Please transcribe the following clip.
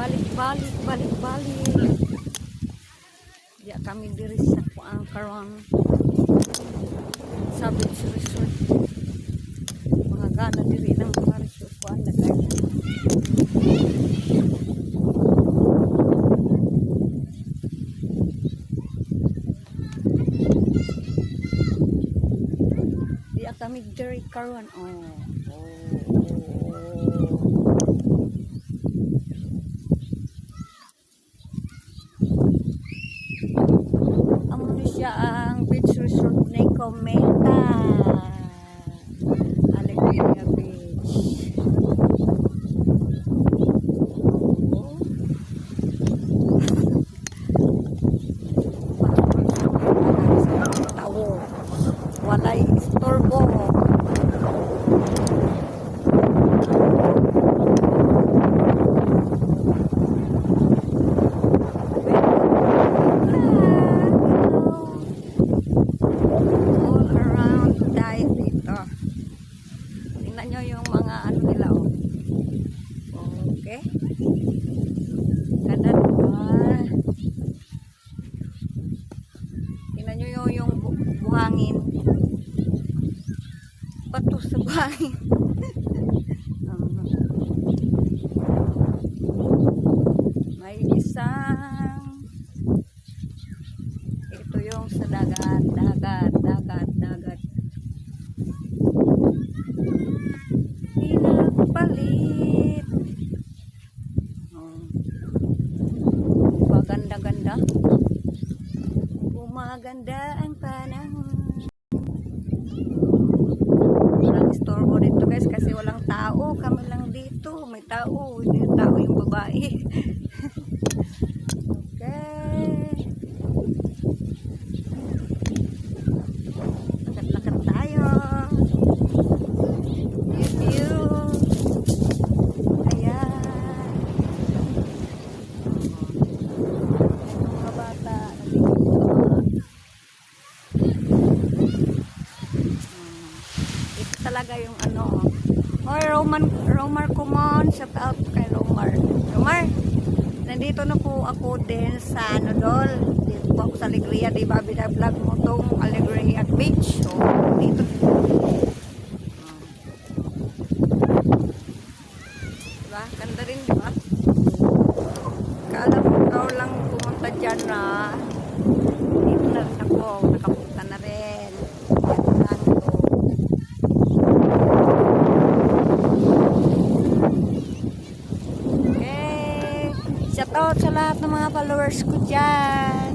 balik-balik, balik-balik. Diya kami diri sa kuang karon sa beach resort. Mga gana diri ng resort kuan na guys. Diya kami diri karon. Siya ang beach resort ni Cometa Alegria Beach. Tawo walay istorbo. Yung mga ano nila okay, ganda naman. Tingnan nyo yung buhangin, pato sa buhangin. May isang ito yung sa dagat. Palit. Paganda-ganda. Gumaganda ang panahon. Walang istorbo dito guys kasi walang tao. Kami lang dito. May tao. Hindi tao yung babae. Okay. Lakad-lakad tayo. Talaga yung ano. Hoy, Romar Kumon, shout out kay Romar. Romar, nandito na po ako din sa Nodol. Dito po ako sa Alegria, di ba? Binablog mo tong Alegria Beach. So, dito. Diba? Ganda rin, diba? Kala mo ikaw lang pumunta dyan na dito na rin ako. Nakapunta na rin. Shoutout sa lahat ng mga followers ko dyan.